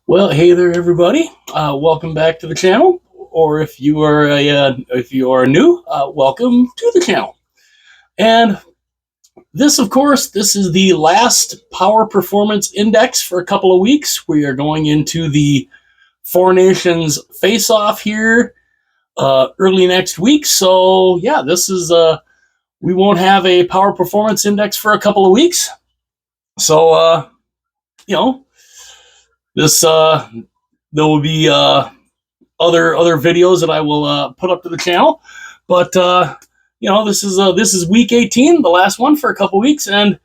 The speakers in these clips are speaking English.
Well, hey there, everybody. Welcome back to the channel. Or if you are new, welcome to the channel. And this, of course, this is the last Power Performance Index for a couple of weeks. We are going into the Four Nations face-off here early next week. So yeah, this is we won't have a Power Performance Index for a couple of weeks. So this there will be other videos that I will put up to the channel, but this is week 18, the last one for a couple weeks, and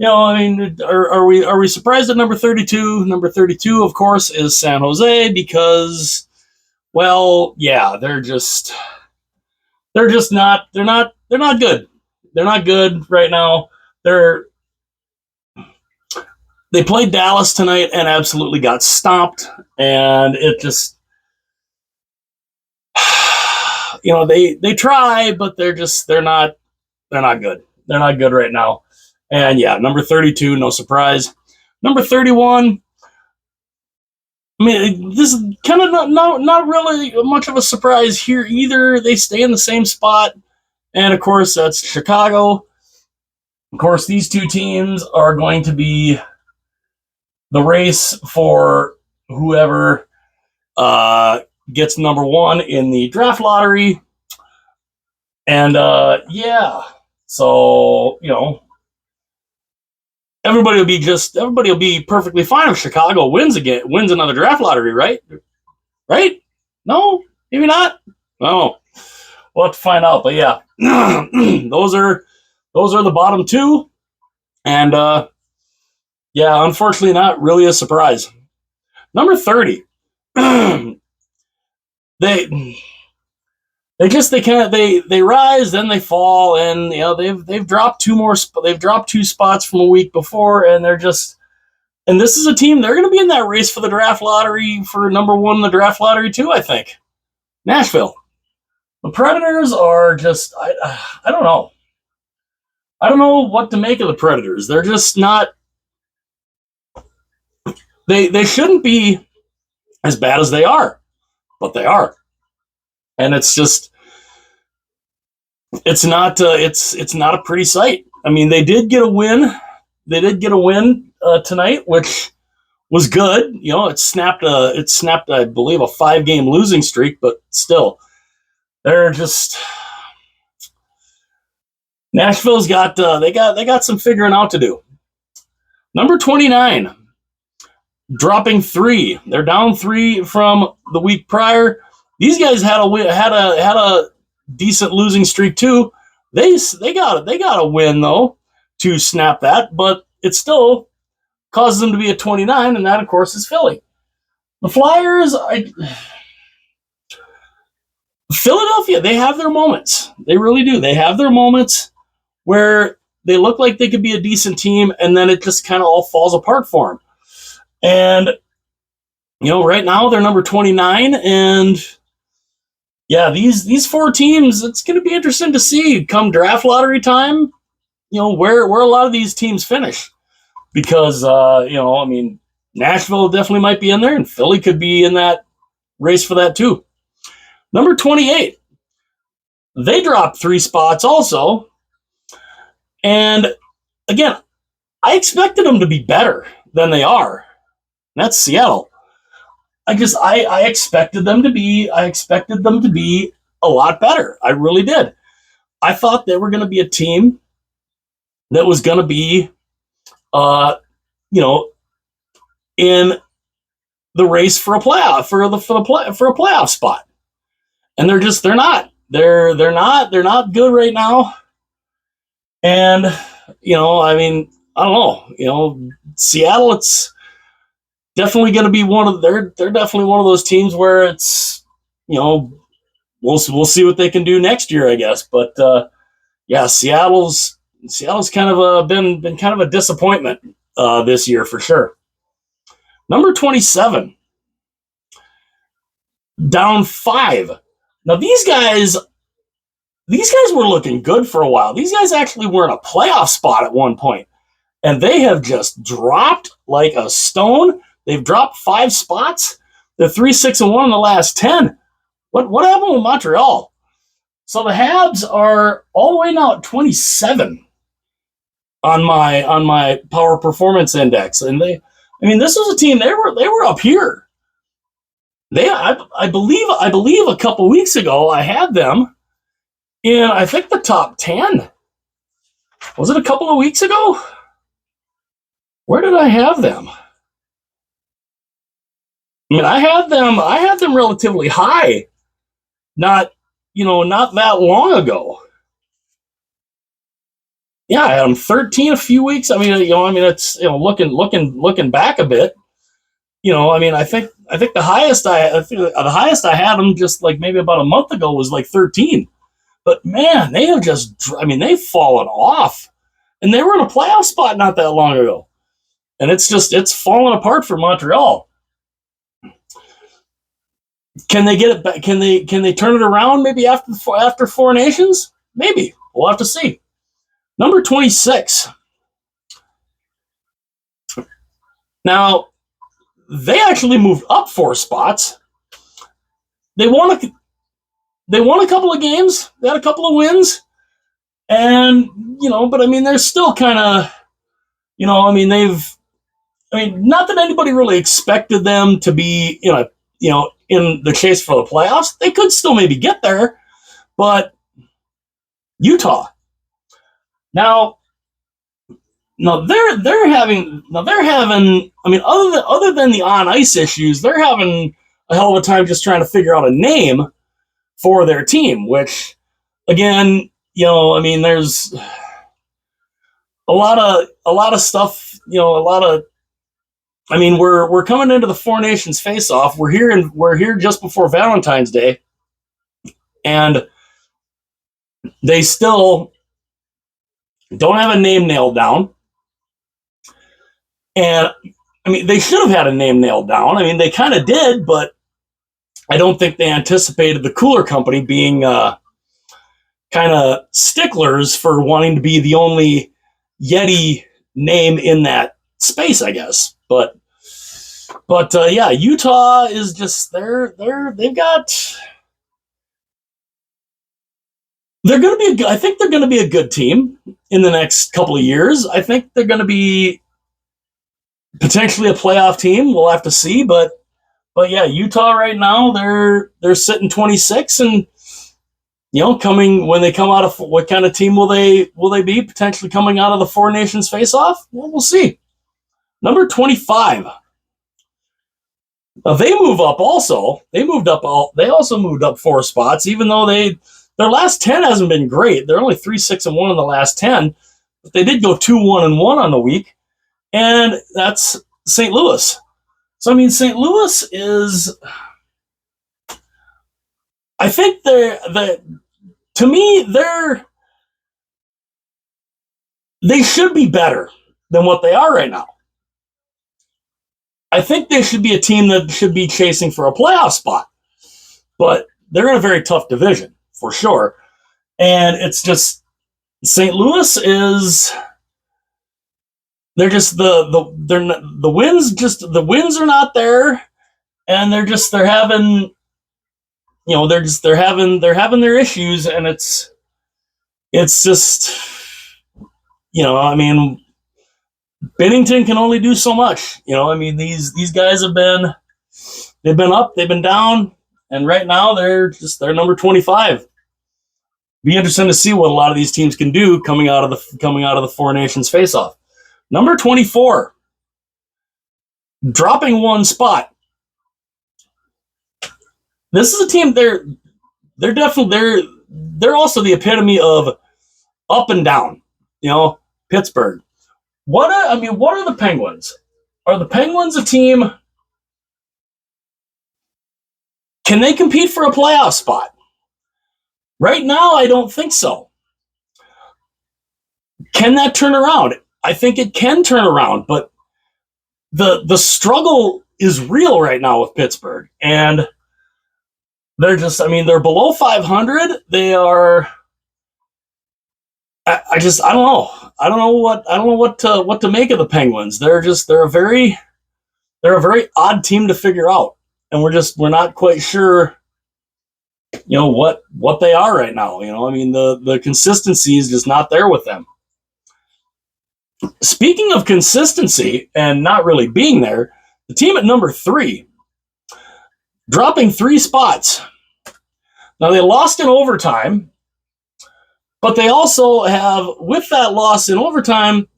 are we surprised at number 32? Number 32, of course, is San Jose because, well, yeah, they're not good. They're not good right now. They played Dallas tonight and absolutely got stomped, and it just, they try, but they're not good. They're not good right now. And yeah, number 32, no surprise. Number 31, I mean, this is kind of not really much of a surprise here either. They stay in the same spot, and of course, that's Chicago. Of course, these two teams are going to be the race for whoever gets number one in the draft lottery. And so everybody will be perfectly fine if Chicago wins another draft lottery, right? Right? No, maybe not. No, we'll have to find out. But yeah, those are the bottom two, and yeah, unfortunately, not really a surprise. Number 30, they rise, then they fall, and they've dropped two spots from a week before, and and this is a team, they're going to be in that race for the draft lottery for number one in the draft lottery too, I think. Nashville. The Predators are just, I don't know. I don't know what to make of the Predators. They're just not. They shouldn't be as bad as they are, but they are, and it's not a pretty sight. I mean, they did get a win. They did get a win tonight, which was good. It snapped, I believe, a 5-game losing streak, but still, they're just. Nashville's got they got some figuring out to do. Number 29. Dropping 3. They're down 3 from the week prior. These guys had a decent losing streak too. They got a win though to snap that, but it still causes them to be at 29, and that of course is Philly. The Flyers, Philadelphia, they have their moments. They really do. They have their moments where they look like they could be a decent team, and then it just kind of all falls apart for them. And, right now they're number 29, and yeah, these four teams, it's going to be interesting to see come draft lottery time, where a lot of these teams finish. Because, Nashville definitely might be in there, and Philly could be in that race for that too. Number 28, they dropped 3 spots also. And again, I expected them to be better than they are. That's Seattle. I expected them to be a lot better. I really did. I thought they were going to be a team that was going to be, in the race for a playoff for a playoff spot, and they're not. They're not good right now. And I don't know. Seattle, it's definitely going to be they're definitely one of those teams where it's, we'll see what they can do next year, I guess. But yeah, Seattle's kind of been kind of a disappointment this year for sure. Number 27, down 5. Now these guys were looking good for a while. These guys actually were in a playoff spot at one point, and they have just dropped like a stone. They've dropped 5 spots. They're 3-6-1 in the last 10. What happened with Montreal? So the Habs are all the way now at 27 on my power performance index, and this was a team, they were up here. I believe a couple weeks ago I had them in, I think, the top 10. Was it a couple of weeks ago? Where did I have them? I had them relatively high, not that long ago. Yeah, I had them 13 a few weeks. It's looking back a bit. I think the highest I had them just like maybe about a month ago was like 13. But man, they have they've fallen off, and they were in a playoff spot not that long ago, and it's fallen apart for Montreal. Can they get it back? Can they turn it around maybe after 4 Nations? Maybe. We'll have to see. Number 26. Now, they actually moved up 4 spots. They won a couple of games. They had a couple of wins. And, but they're still kind of, not that anybody really expected them to be, in the chase for the playoffs. They could still maybe get there, but Utah. Now they're having other than the on ice issues, they're having a hell of a time just trying to figure out a name for their team, which again, there's a lot of stuff, we're coming into the 4 Nations face-off. We're here just before Valentine's Day, and they still don't have a name nailed down. And they should have had a name nailed down. They kind of did, but I don't think they anticipated the cooler company being kind of sticklers for wanting to be the only Yeti name in that space, I guess. But yeah, Utah is just they're going to be I think they're going to be a good team in the next couple of years. I think they're going to be potentially a playoff team. We'll have to see, but yeah, Utah right now they're sitting 26, and coming when they come out of, what kind of team will they be potentially coming out of the 4 Nations face-off? Well, we'll see. Number 25. They move up also. They also moved up 4 spots, even though their last 10 hasn't been great. They're only 3-6-1 in the last 10, but they did go 2-1-1 on the week, and that's St. Louis. So St. Louis is, I think to me they should be better than what they are right now. I think they should be a team that should be chasing for a playoff spot, but they're in a very tough division for sure. And it's just St. Louis is, they're just the wins are not there, and they're having their issues, and it's just Binnington can only do so much. These guys they've been up, they've been down, and right now they're number 25. Be interesting to see what a lot of these teams can do coming out of the 4 Nations face-off. Number 24, dropping 1 spot. This is a team. They're definitely they're also the epitome of up and down. Pittsburgh. What are the Penguins? Are the Penguins a team? Can they compete for a playoff spot? Right now, I don't think so. Can that turn around? I think it can turn around, but the struggle is real right now with Pittsburgh, and they're they're below 500. They are. I don't know. I don't know what to make of the Penguins. They're a very they're a very odd team to figure out, and we're not quite sure, what they are right now. I mean, the consistency is just not there with them. Speaking of consistency and not really being there, the team at number 3, dropping 3 spots. Now, they lost in overtime, but they also have, with that loss in overtime,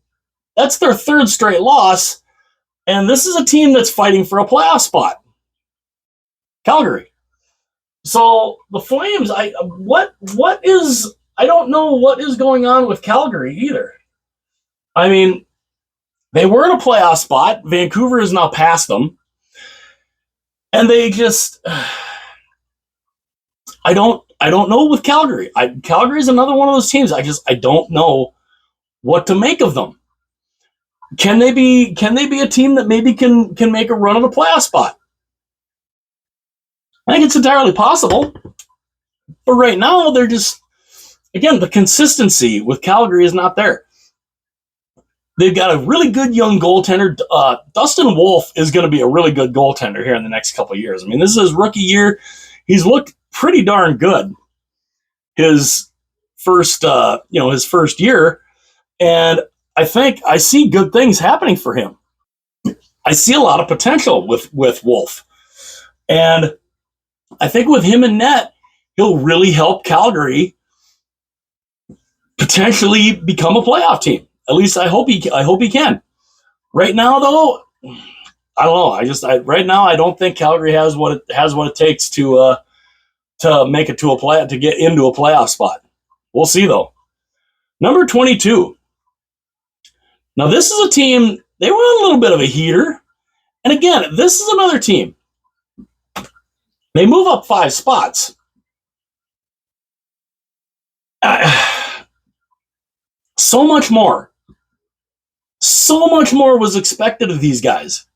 that's their 3rd straight loss, and this is a team that's fighting for a playoff spot. Calgary. So the Flames, I don't know what is going on with Calgary either. I mean, they were in a playoff spot. Vancouver is now past them. And they just, I don't know with Calgary. Calgary is another one of those teams. I don't know what to make of them. Can they be a team that maybe can make a run of a playoff spot? I think it's entirely possible. But right now, they're just, again, the consistency with Calgary is not there. They've got a really good young goaltender. Dustin Wolf is going to be a really good goaltender here in the next couple of years. I mean, this is his rookie year. He's looked pretty darn good his first year, and I think I see good things happening for him. I see a lot of potential with Wolf, and I think with him in net, he'll really help Calgary potentially become a playoff team. At least I hope he can. Right now, though, I don't know. Right now I don't think Calgary has what it takes to make it to get into a playoff spot. We'll see though. Number 22. Now this is a team, they were on a little bit of a heater, and again, this is another team. They move up 5 spots. So much more was expected of these guys.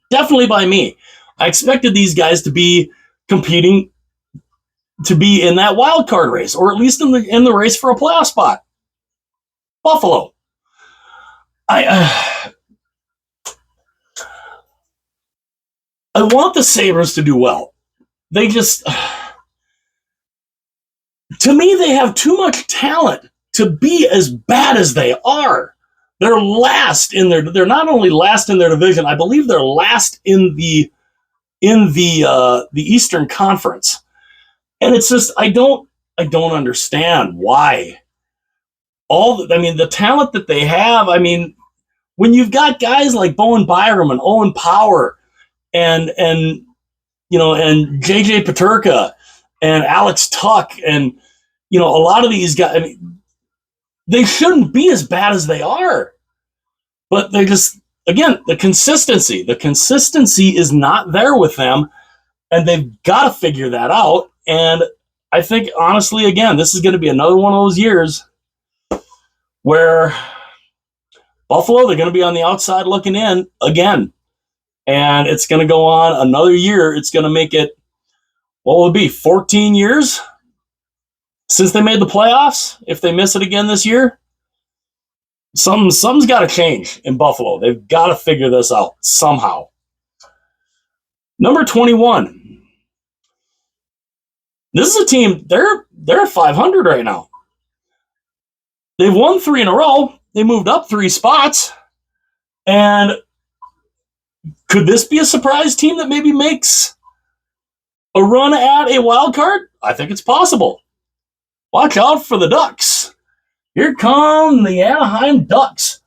Definitely by me. I expected these guys to be competing, to be in that wild card race, or at least in the race for a playoff spot. Buffalo. I want the Sabres to do well. They just, to me, they have too much talent to be as bad as they are. They're not only last in their division, I believe they're last in the Eastern Conference. And it's just, I don't understand why. The talent that they have, when you've got guys like Bowen Byram and Owen Power and JJ Peterka and Alex Tuck and a lot of these guys, they shouldn't be as bad as they are. But they just, again, the consistency is not there with them, and they've got to figure that out. And I think, honestly, again, this is going to be another one of those years where Buffalo, they're going to be on the outside looking in again. And it's going to go on another year. It's going to make it, what will it be, 14 years since they made the playoffs? If they miss it again this year? Something's got to change in Buffalo. They've got to figure this out somehow. Number 21. This is a team, they're at 500 right now. They've won 3 in a row. They moved up 3 spots. And could this be a surprise team that maybe makes a run at a wild card? I think it's possible. Watch out for the Ducks. Here come the Anaheim Ducks.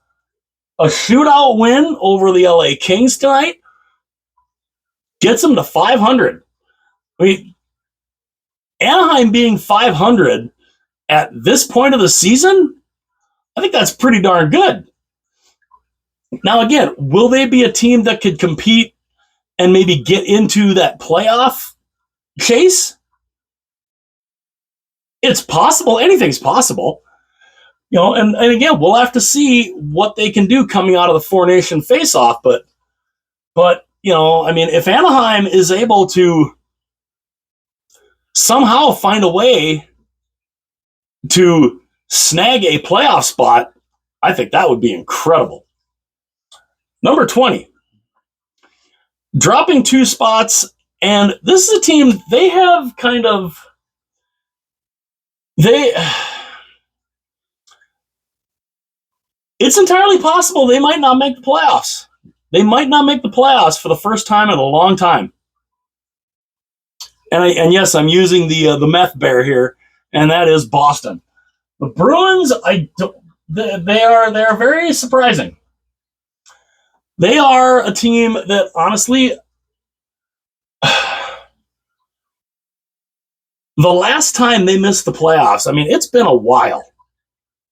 A shootout win over the LA Kings tonight gets them to 500. Anaheim being 500 at this point of the season, I think that's pretty darn good. Now, again, will they be a team that could compete and maybe get into that playoff chase? It's possible. Anything's possible. And again, we'll have to see what they can do coming out of the Four Nation faceoff. But if Anaheim is able to somehow find a way to snag a playoff spot, I think that would be incredible. Number 20. dropping 2 spots, and this is a team, they have kind of, it's entirely possible they might not make the playoffs. They might not make the playoffs for the first time in a long time. And yes, I'm using the meth bear here, and that is Boston. The Bruins, they're very surprising. They are a team that honestly, the last time they missed the playoffs, I mean, it's been a while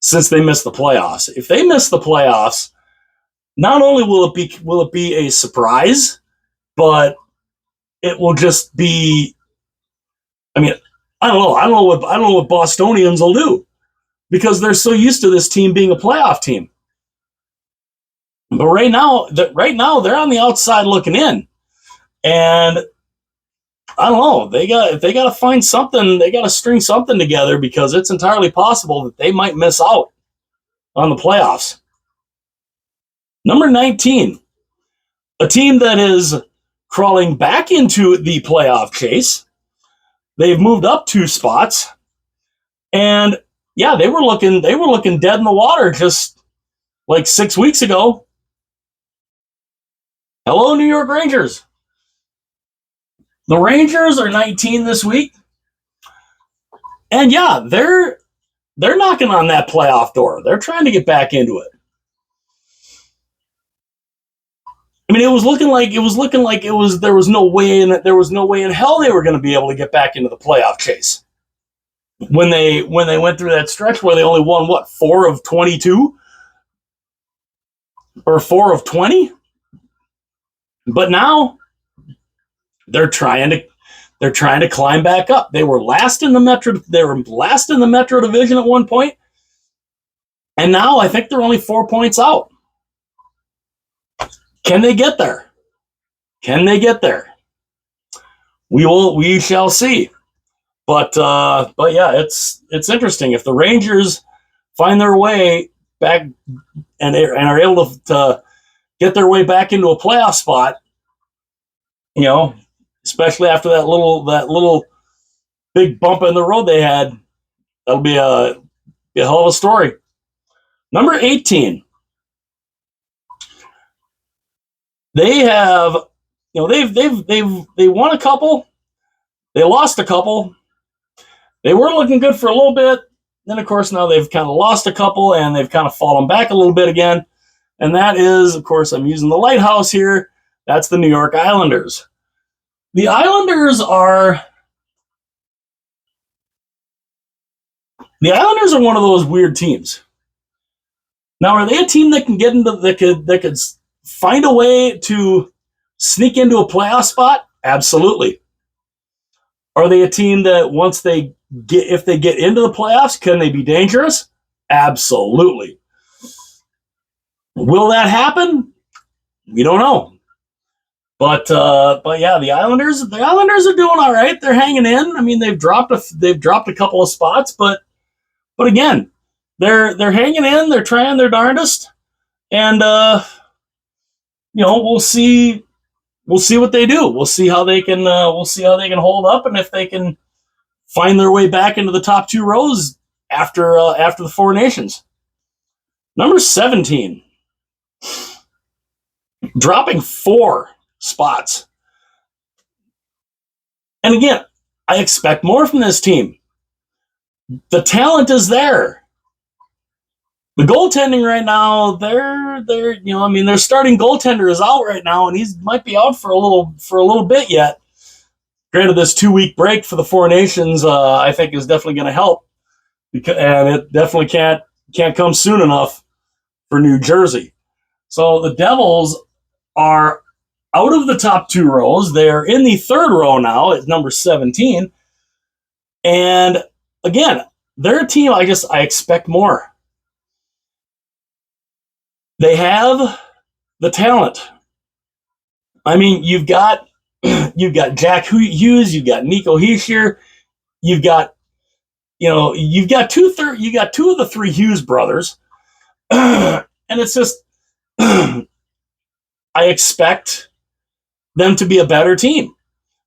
since they missed the playoffs. If they miss the playoffs, not only will it be a surprise, but it will just be, I mean, I don't know what Bostonians will do, because they're so used to this team being a playoff team. But right now they're on the outside looking in, and I don't know. They got to find something. They got to string something together, because it's entirely possible that they might miss out on the playoffs. Number 19, a team that is crawling back into the playoff chase. They've moved up 2 spots, and yeah, they were looking dead in the water just like 6 weeks ago. Hello, New York Rangers. The Rangers are 19 this week, and yeah, they're knocking on that playoff door. They're trying to get back into it. I mean, it was looking like there was no way in hell they were going to be able to get back into the playoff chase when they went through that stretch where they only won 4 of 22 or 4 of 20. But now they're trying to climb back up. They were last in the Metro Division at one point, and now I think they're only 4 points out. Can they get there? We shall see. But yeah, it's interesting. If the Rangers find their way back and are able to get their way back into a playoff spot, you know, especially after that little big bump in the road they had, that'll be a hell of a story. Number 18. They have, they won a couple, they lost a couple. They were looking good for a little bit. Then, of course, now they've kind of lost a couple, and they've kind of fallen back a little bit again. And that is, of course, I'm using the lighthouse here. That's the New York Islanders. The Islanders are one of those weird teams. Now, are they a team that can get into that could find a way to sneak into a playoff spot? Absolutely. Are they a team that if they get into the playoffs, can they be dangerous? Absolutely. Will that happen? We don't know. But yeah, the Islanders are doing all right. They're hanging in. I mean, they've dropped a couple of spots, but again, they're hanging in. They're trying their darndest, and we'll see what they do. We'll see how they can hold up, and if they can find their way back into the top 2 rows after the 4 nations. Number 17, dropping 4 spots. And again, I expect more from this team. The talent is there. The goaltending right now, their starting goaltender is out right now, and he might be out for a little bit yet. Granted, this 2-week break for the 4 nations, I think, is definitely going to help, and it definitely can't come soon enough for New Jersey. So the Devils are out of the top 2 rows. They're in the 3rd row now at number 17. And again, they're a team I expect more. They have the talent. I mean, you've got Jack Hughes, you've got Nico Hischier, you've got 2 of the 3 Hughes brothers, and it's just I expect them to be a better team.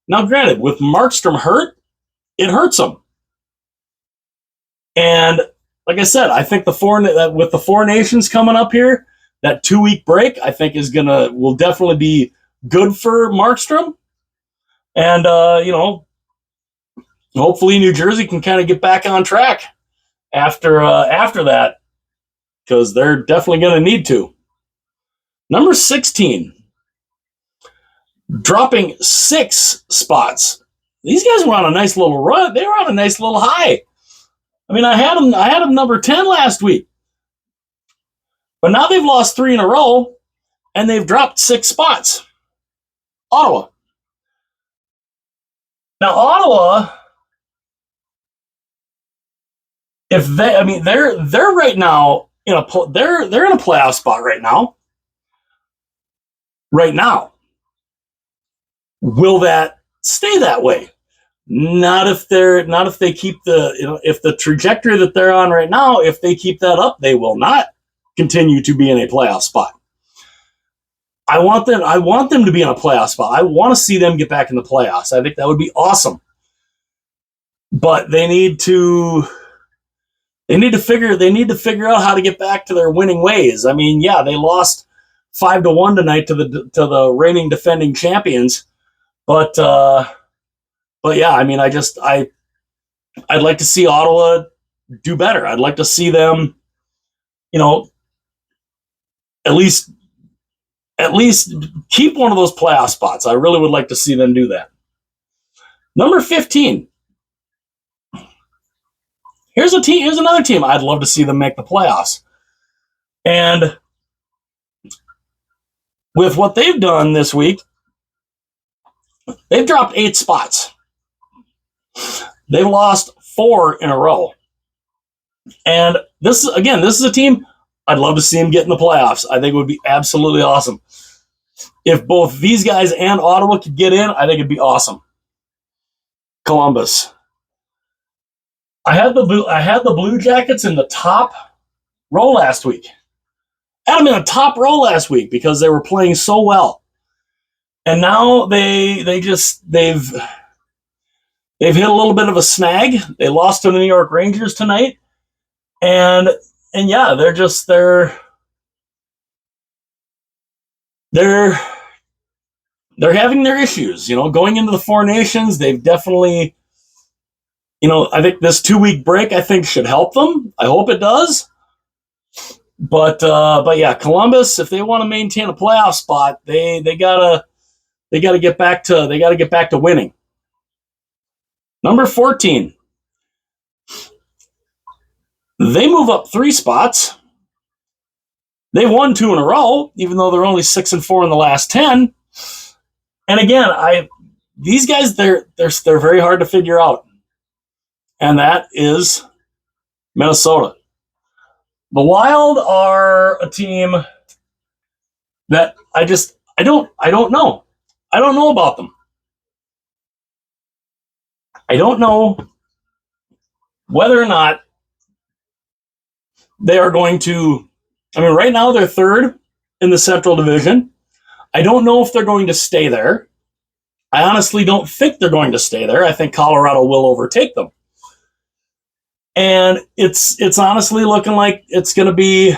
Now, granted, with Markstrom hurt, it hurts them. And like I said, I think with the Four Nations coming up here, that 2-week break, I think will definitely be good for Markstrom. And, hopefully New Jersey can kind of get back on track after that, because they're definitely going to need to. Number 16, dropping 6 spots. These guys were on a nice little run. They were on a nice little high. I mean, I had them number 10 last week. But now they've lost 3 in a row, and they've dropped 6 spots. Ottawa. Now, Ottawa, they're right now they're in a playoff spot right now. Right now. Will that stay that way? Not if they keep if the trajectory that they're on right now, if they keep that up, they will not continue to be in a playoff spot. I want them to be in a playoff spot. I want to see them get back in the playoffs. I think that would be awesome. But they need to figure out how to get back to their winning ways. I mean, yeah, they lost 5-1 tonight to the reigning defending champions, but yeah, I mean, I'd like to see Ottawa do better. I'd like to see them, at least keep one of those playoff spots. I really would like to see them do that. Number 15. Here's another team I'd love to see them make the playoffs. And with what they've done this week, they've dropped 8 spots. They've lost 4 in a row. And this is a team I'd love to see them get in the playoffs. I think it would be absolutely awesome. If both these guys and Ottawa could get in, I think it'd be awesome. Columbus. I had the Blue Jackets in the top row last week. I had them in the top row last week because they were playing so well. And now they've hit a little bit of a snag. They lost to the New York Rangers tonight. And yeah, they're having their issues, going into the Four Nations. They've definitely, I think this 2-week break, I think, should help them. I hope it does. But yeah, Columbus, if they want to maintain a playoff spot, they gotta get back to winning. Number 14. They move up 3 spots. They won 2 in a row, even though they're only 6-4 in the last 10. And again, these guys, they're very hard to figure out. And that is Minnesota. The Wild are a team that I don't know. I don't know about them. I don't know whether or not they are going to. I mean, right now they're 3rd in the Central Division. I don't know if they're going to stay there. I honestly don't think they're going to stay there. I think Colorado will overtake them. And it's honestly looking like it's going to be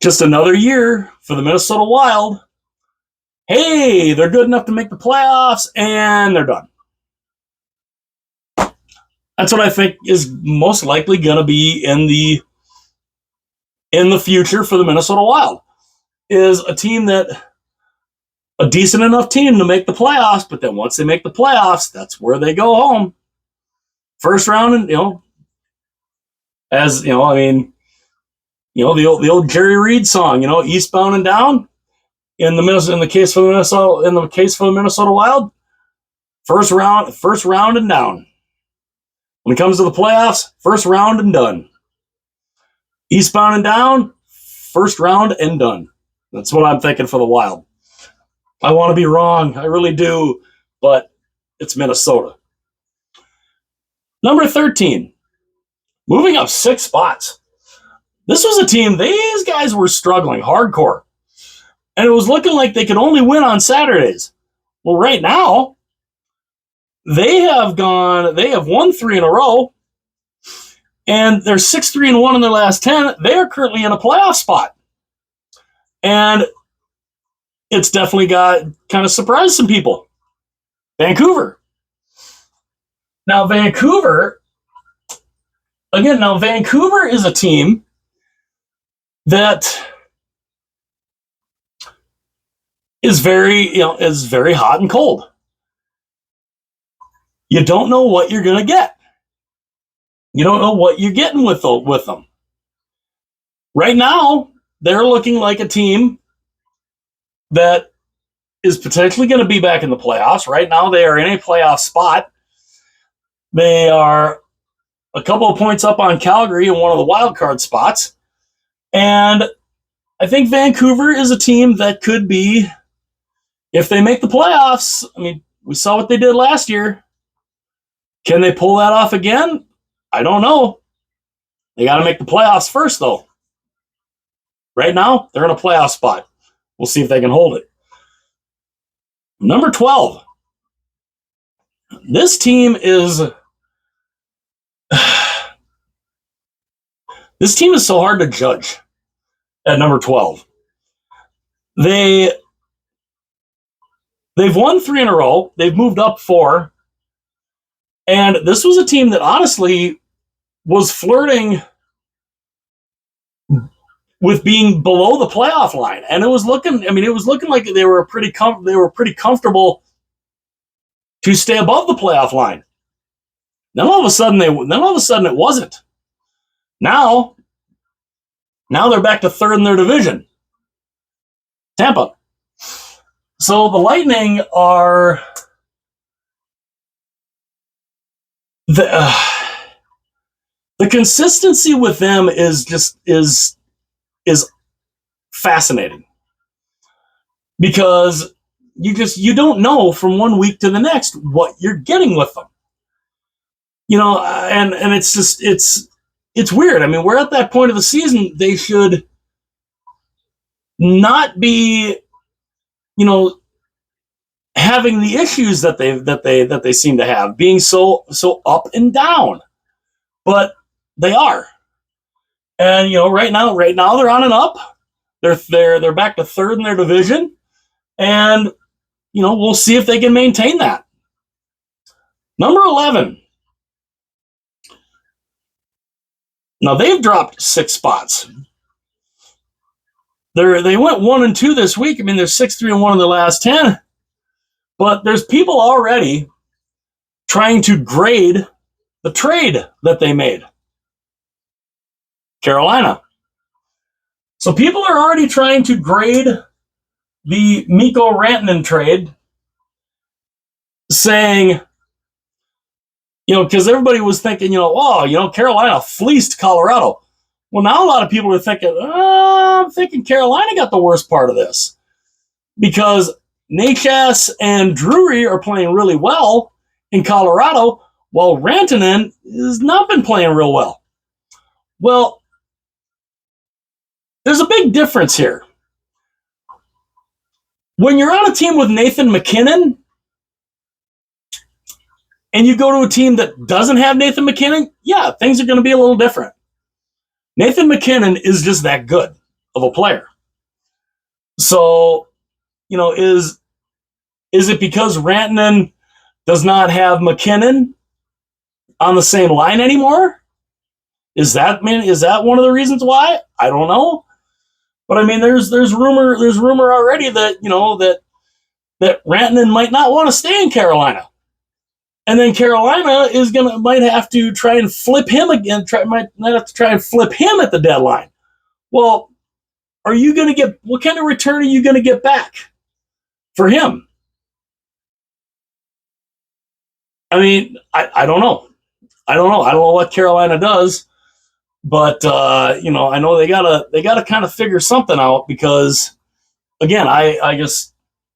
just another year for the Minnesota Wild. Hey, they're good enough to make the playoffs, and they're done. That's what I think is most likely going to be in the future for the Minnesota Wild, is a decent enough team to make the playoffs, but then once they make the playoffs, that's where they go home. First round, and the old Jerry Reed song, eastbound and down. In the case for the Minnesota Wild, first round and down. When it comes to the playoffs, first round and done. Eastbound and down, first round and done. That's what I'm thinking for the Wild. I want to be wrong, I really do, but it's Minnesota. Number 13, moving up 6 spots. This was a team, these guys were struggling hardcore. And it was looking like they could only win on Saturdays. Well, right now, they have won 3 in a row, and they're 6-3-1 in their last 10. They are currently in a playoff spot. And it's definitely got kind of surprised some people. Vancouver. Now, Vancouver is a team that is very hot and cold. You don't know what you're going to get. You don't know what you're getting with them. Right now, they're looking like a team that is potentially going to be back in the playoffs. Right now, they are in a playoff spot. They are a couple of points up on Calgary in one of the wild card spots. And I think Vancouver is a team that could be, if they make the playoffs, I mean, we saw what they did last year. Can they pull that off again? I don't know. They got to make the playoffs first, though. Right now, they're in a playoff spot. We'll see if they can hold it. Number 12. This team is so hard to judge at number 12. They've won 3 in a row. They've moved up 4. And this was a team that honestly was flirting with being below the playoff line. And it was looking like they were pretty comfortable to stay above the playoff line. Then all of a sudden it wasn't. Now they're back to 3rd in their division. Tampa. So the Lightning are the consistency with them is fascinating, because you don't know from one week to the next what you're getting with them. And it's weird. I mean, we're at that point of the season. They should not be, having the issues that they seem to have, being so up and down, but they are. And right now they're on and up. They're back to 3rd in their division, and we'll see if they can maintain that. Number 11. Now they've dropped 6 spots. They went 1-2 this week. I mean, they're 6-3-1 in the last 10. But there's people already trying to grade the trade that they made. Carolina. So people are already trying to grade the Mikko Rantanen trade, saying, because everybody was thinking, Carolina fleeced Colorado. Well, now a lot of people are thinking, I'm thinking Carolina got the worst part of this, because Necas and Drury are playing really well in Colorado, while Rantanen has not been playing real well. Well, there's a big difference here. When you're on a team with Nathan MacKinnon, and you go to a team that doesn't have Nathan MacKinnon, yeah, things are going to be a little different. Nathan MacKinnon is just that good of a player. So, is it because Rantanen does not have MacKinnon on the same line anymore? Is that one of the reasons why? I don't know. But I mean, there's rumor already that that Rantanen might not want to stay in Carolina. And then Carolina might have to try and flip him again. Might have to try and flip him at the deadline. Well, what kind of return are you going to get back for him? I mean, I don't know. I don't know what Carolina does, but I know they gotta kind of figure something out, because again, I just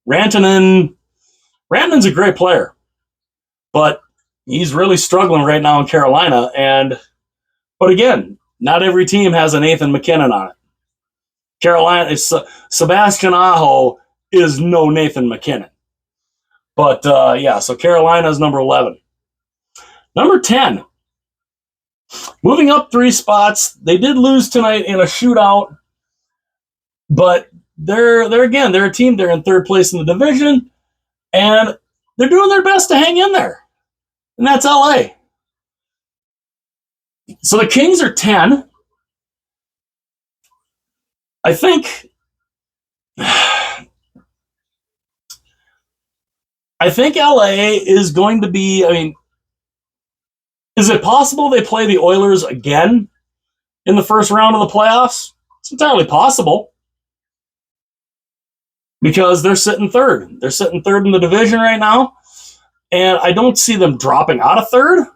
Rantanen's a great player, but he's really struggling right now in Carolina. But again, not every team has a Nathan MacKinnon on it. Carolina is Sebastian Aho is no Nathan McKinnon. But so Carolina's number 11. Number 10, moving up 3 spots. They did lose tonight in a shootout, but they're a team. They're in 3rd place in the division, and they're doing their best to hang in there. And that's LA. So the Kings are 10. I think LA is going to be, is it possible they play the Oilers again in the first round of the playoffs? It's entirely possible because they're sitting 3rd. They're sitting 3rd in the division right now, and I don't see them dropping out of 3rd.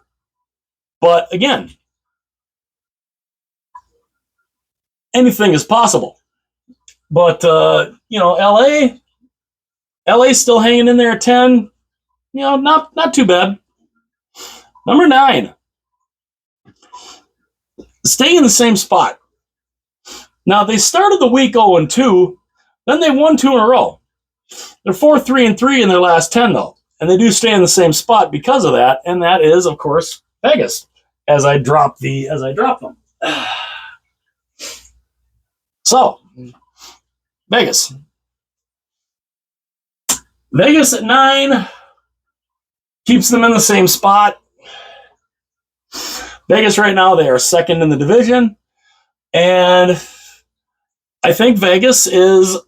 But again, anything is possible. But, LA's still hanging in there at 10. Not too bad. Number 9, staying in the same spot. Now, they started the week 0-2, then they won 2 in a row. They're 4-3-3 in their last 10, though, and they do stay in the same spot because of that, and that is, of course, Vegas. As I drop them. So, Vegas. Vegas at 9 keeps them in the same spot. Vegas right now, they are 2nd in the division. And I think Vegas is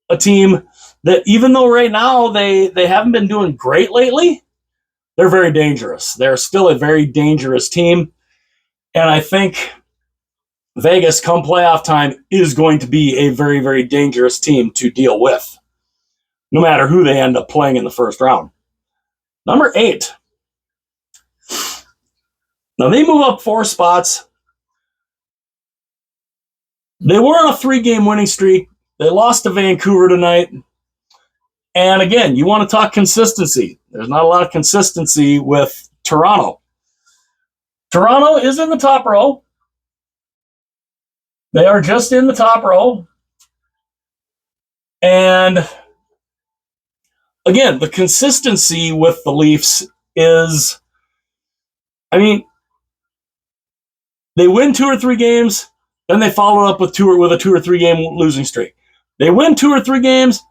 a team that, even though right now they haven't been doing great lately, they're very dangerous. They're still a very dangerous team. And I think Vegas, come playoff time, is going to be a very, very dangerous team to deal with, no matter who they end up playing in the first round. Number 8. Now, they move up 4 spots. They were on a 3-game winning streak. They lost to Vancouver tonight. And again, you want to talk consistency. There's not a lot of consistency with Toronto. Toronto is in the top row. They are just in the top row. And again, the consistency with the Leafs is, they win 2 or 3 games, then they follow up with a 2 or 3 game losing streak. They win 2 or 3 games,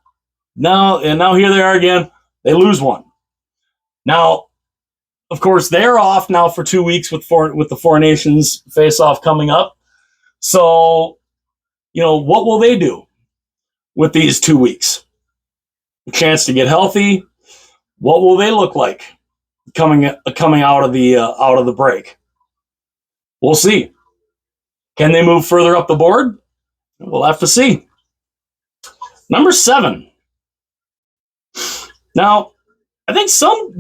now here they are again. They lose 1. Now, of course, they're off now for 2 weeks with the Four Nations face-off coming up. So, what will they do with these 2 weeks? A chance to get healthy. What will they look like coming out of the break? We'll see. Can they move further up the board? We'll have to see. Number 7. Now, I think some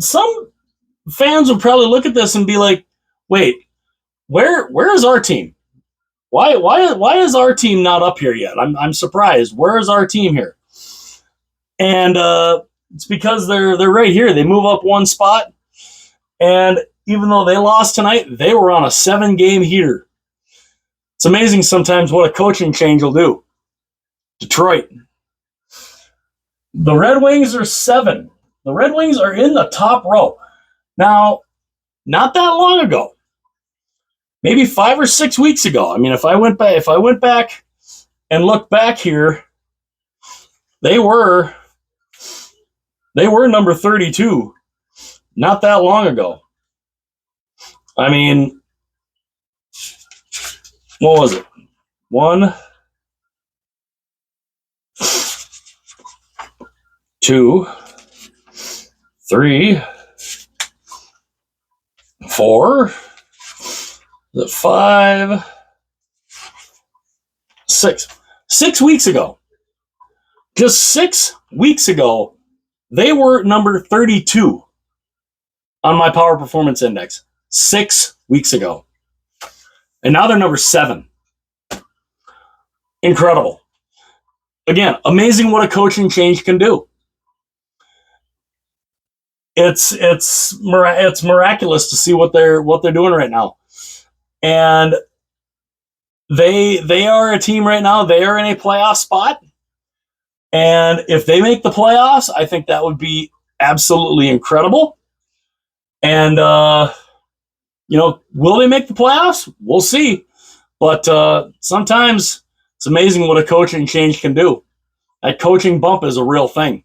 fans would probably look at this and be like, "Wait, where is our team? Why is our team not up here yet? I'm surprised. Where is our team here?" And it's because they're right here. They move up 1 spot, and even though they lost tonight, they were on a 7-game heater. It's amazing sometimes what a coaching change will do. Detroit. The Red Wings are 7. The Red Wings are in the top row. Now, not that long ago, maybe 5 or 6 weeks ago. If I went back and looked back here, they were number 32 not that long ago. What was it? 1, 2, 3, 4, 5, 6. 6 weeks ago. Just 6 weeks ago, they were number 32 on my Power Performance Index. 6 weeks ago. And now they're number 7. Incredible. Again, amazing what a coaching change can do. It's miraculous to see what they're doing right now. And They are a team right now. They are in a playoff spot. And if they make the playoffs, I think that would be absolutely incredible. And, will they make the playoffs? We'll see. But sometimes it's amazing what a coaching change can do. That coaching bump is a real thing.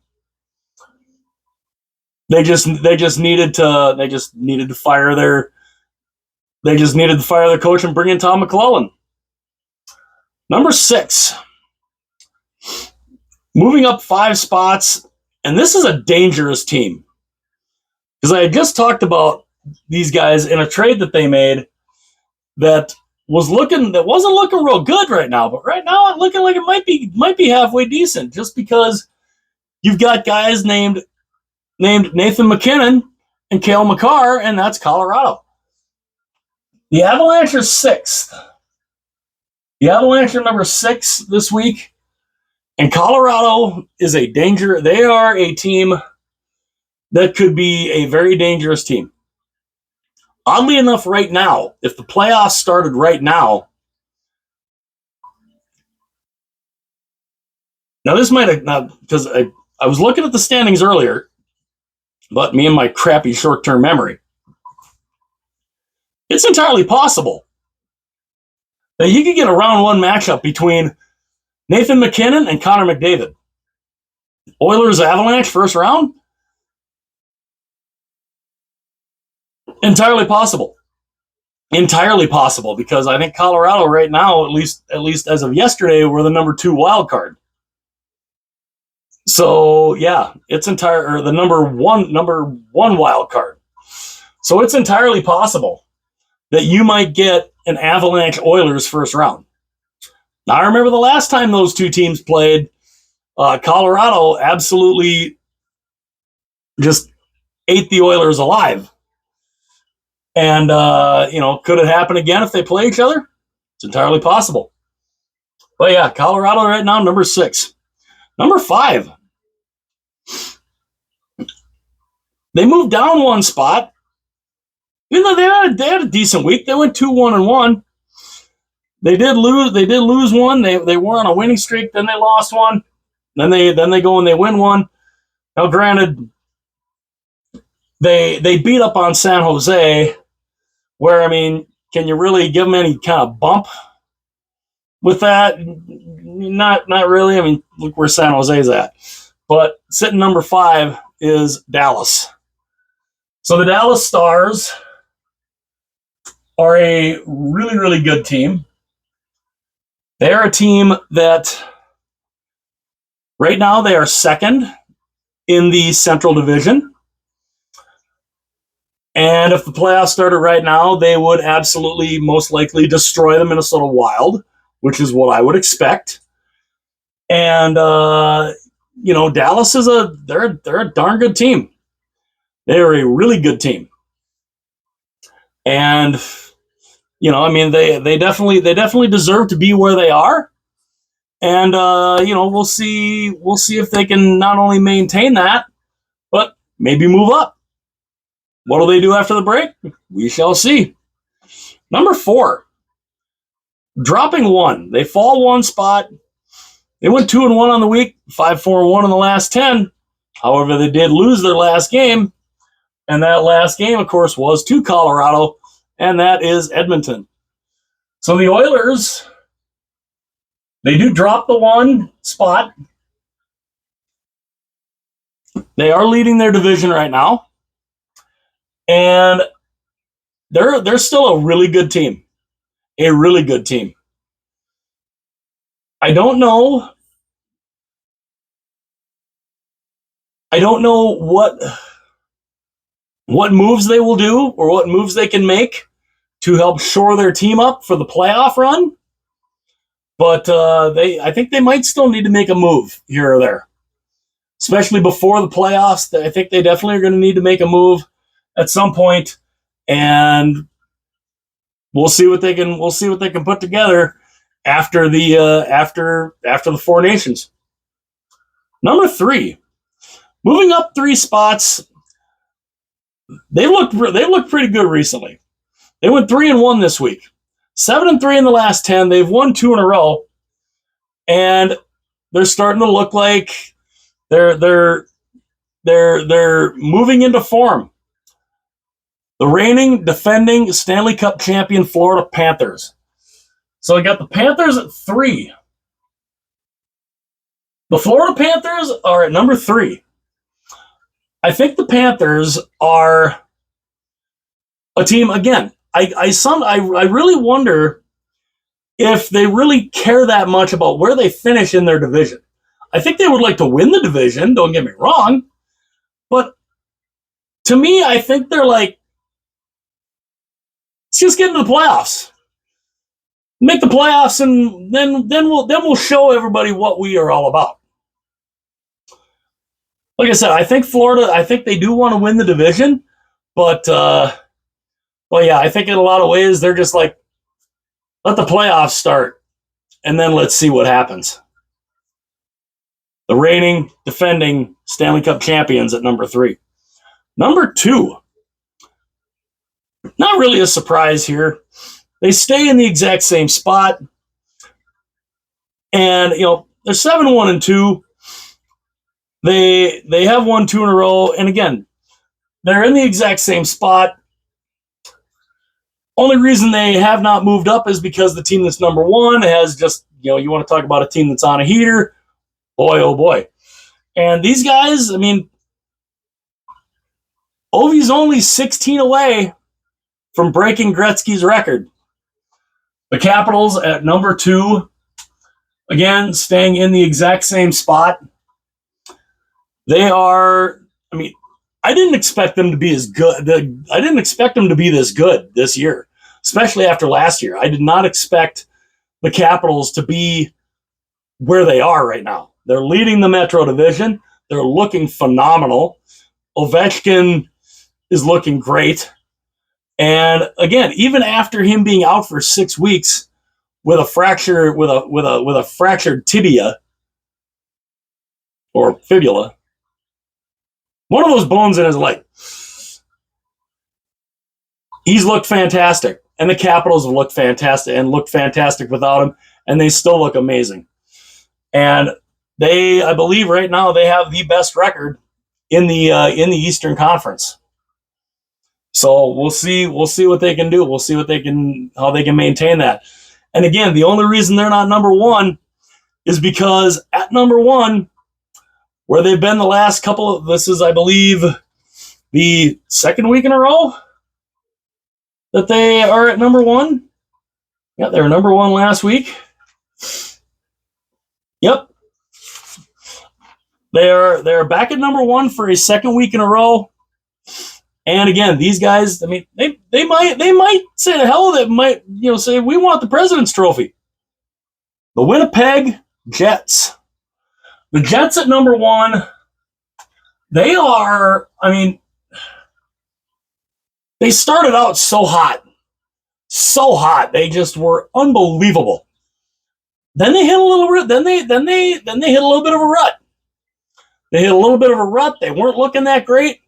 They just needed to fire their coach and bring in Tom McClellan. Number 6. Moving up 5 spots, and this is a dangerous team. Because I had just talked about these guys in a trade that they made that wasn't looking real good right now, but right now it's looking like it might be halfway decent, just because you've got guys named Nathan MacKinnon and Cale Makar, and that's Colorado. The Avalanche are 6th. The Avalanche are number 6 this week. And Colorado is a danger. They are a team that could be a very dangerous team. Oddly enough, right now, if the playoffs started right now, now this might have not, because I was looking at the standings earlier, but me and my crappy short-term memory, it's entirely possible that you could get a round 1 matchup between Nathan MacKinnon and Connor McDavid. Oilers Avalanche first round? Entirely possible. Entirely possible, because I think Colorado right now, at least as of yesterday, were the number 2 wild card. So yeah, it's the number one wild card. So it's entirely possible that you might get an Avalanche Oilers first round. Now, I remember the last time those two teams played, Colorado absolutely just ate the Oilers alive. And, could it happen again if they play each other? It's entirely possible. But yeah, Colorado right now, number 6. Number 5. They moved down 1 spot. Even though they had a decent week. They went 2-1-1. They did lose one. They were on a winning streak. Then they lost one. Then they go and they win one. Now, granted, they beat up on San Jose, where, I mean, can you really give them any kind of bump with that? Not really. I mean, look where San Jose's at. But sitting number 5 is Dallas. So the Dallas Stars are a really, really good team. They're a team that right now they are 2nd in the Central Division. And if the playoffs started right now, they would absolutely most likely destroy the Minnesota Wild, which is what I would expect. And, Dallas is they're a darn good team. They're a really good team. And, they definitely deserve to be where they are. And, we'll see if they can not only maintain that, but maybe move up. What do they do after the break? We shall see. Number 4, dropping 1. They fall 1 spot. They went 2-1 on the week, 5-4-1 in the last 10. However, they did lose their last game. And that last game, of course, was to Colorado, and that is Edmonton. So the Oilers, they do drop the 1 spot. They are leading their division right now. And they're still a really good team. A really good team. I don't know what moves they will do or what moves they can make to help shore their team up for the playoff run. But I think they might still need to make a move here or there, especially before the playoffs. I think they definitely are going to need to make a move at some point, and we'll see what they can put together after the 4 nations. Number 3, moving up 3 spots. They looked pretty good recently. They went 3-1 this week. 7-3 in the last 10. They've won 2 in a row, and they're starting to look like they're moving into form. The reigning, defending Stanley Cup champion Florida Panthers. So we got the Panthers at 3. The Florida Panthers are at number 3. I think the Panthers are a team, again, I really wonder if they really care that much about where they finish in their division. I think they would like to win the division, don't get me wrong, but to me, I think they're like, let's just get into the playoffs. Make the playoffs, and then we'll show everybody what we are all about. Like I said, I think Florida, I think they do want to win the division, but yeah, I think in a lot of ways they're just like, let the playoffs start, and then let's see what happens. The reigning, defending Stanley Cup champions at number 3. Number 2, not really a surprise here. They stay in the exact same spot, and they're 7-1-2. They have won 2 in a row, and again, they're in the exact same spot. Only reason they have not moved up is because the team that's number 1 has just, you want to talk about a team that's on a heater. Boy, oh boy. And these guys, I mean, Ovi's only 16 away from breaking Gretzky's record. The Capitals at number 2, again, staying in the exact same spot. They are, I mean, I didn't expect them to be as good. I didn't expect them to be this good this year, especially after last year. I did not expect the Capitals to be where they are right now. They're leading the Metro Division. They're looking phenomenal. Ovechkin is looking great. And again, even after him being out for 6 weeks with a fracture, with a fractured tibia or fibula, one of those bones in his leg, he's looked fantastic. And the Capitals have looked fantastic without him, and they still look amazing. And they, I believe right now, they have the best record in the Eastern Conference. So we'll see what they can do. We'll see how they can maintain that. And again, the only reason they're not number 1 is because at number 1, where they've been the last couple of, this is, I believe, the second week in a row that they are at number 1. Yeah, they were number 1 last week. Yep. They're back at number 1 for a second week in a row. And again, these guys, I mean, they might say the hell that might, say we want the President's Trophy. The Winnipeg Jets. The Jets at number 1, they are, I mean, they started out so hot. So hot. They just were unbelievable. Then they hit a little then they hit a little bit of a rut. They hit a little bit of a rut. They weren't looking that great.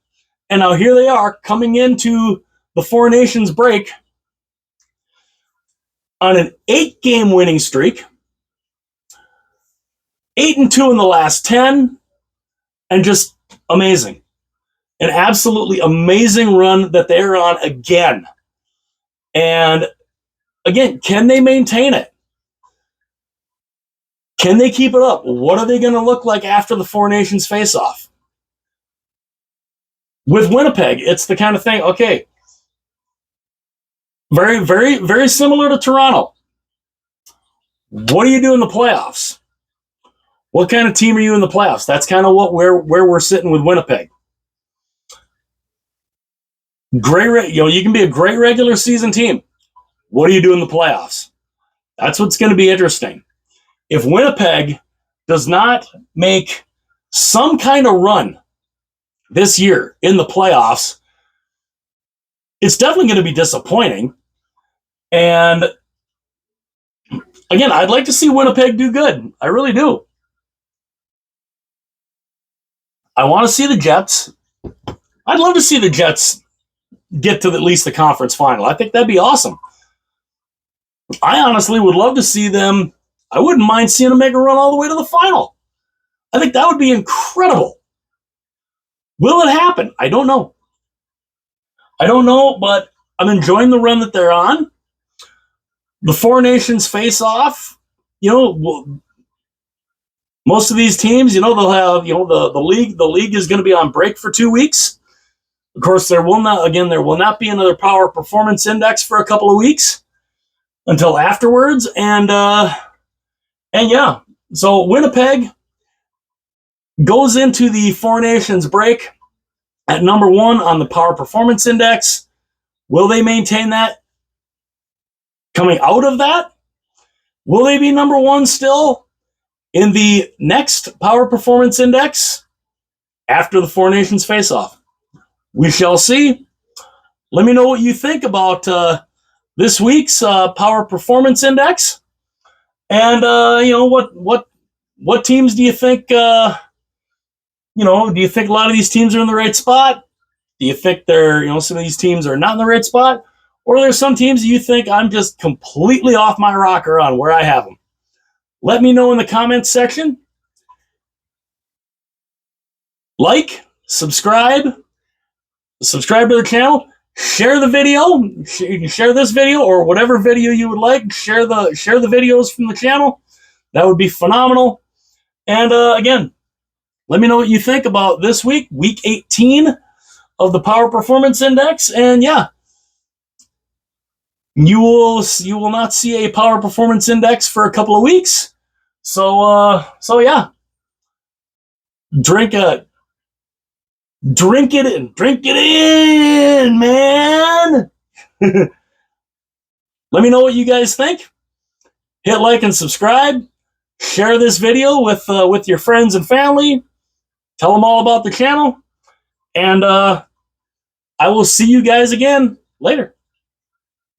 And now here they are coming into the Four Nations break on an 8-game winning streak. 8-2 in the last 10, and just amazing. An absolutely amazing run that they're on again. And again, can they maintain it? Can they keep it up? What are they going to look like after the Four Nations face-off? With Winnipeg, it's the kind of thing, okay, very, very, very similar to Toronto. What do you do in the playoffs? What kind of team are you in the playoffs? That's kind of where we're sitting with Winnipeg. Great, you can be a great regular season team. What do you do in the playoffs? That's what's going to be interesting. If Winnipeg does not make some kind of run this year in the playoffs, it's definitely going to be disappointing. And again, I'd like to see Winnipeg do good. I really do. I want to see the Jets. I'd love to see the Jets get to at least the conference final. I think that'd be awesome. I honestly would love to see them. I wouldn't mind seeing them make a run all the way to the final. I think that would be incredible. Will it happen? I don't know. I don't know, but I'm enjoying the run that they're on. The Four Nations face off. Most of these teams, they'll have, the league. The league is going to be on break for 2 weeks. Of course, there will not be another power performance index for a couple of weeks until afterwards. And yeah, so Winnipeg goes into the Four Nations break at number 1 on the power performance index. Will they maintain that coming out of that? Will they be number 1 still in the next power performance index after the Four Nations face-off? We shall see. Let me know what you think about this week's power performance index, and what teams do you think? Do you think a lot of these teams are in the right spot? Do you think some of these teams are not in the right spot, or are there some teams that you think I'm just completely off my rocker on where I have them? Let me know in the comments section. Like, subscribe to the channel. Share the video. You can share this video or whatever video you would like. Share the videos from the channel. That would be phenomenal. And again, let me know what you think about this week, week 18 of the Power Performance Index. And yeah, you will not see a Power Performance Index for a couple of weeks. So yeah, drink it in, man. Let me know what you guys think. Hit like and subscribe. Share this video with your friends and family. Tell them all about the channel. And I will see you guys again later.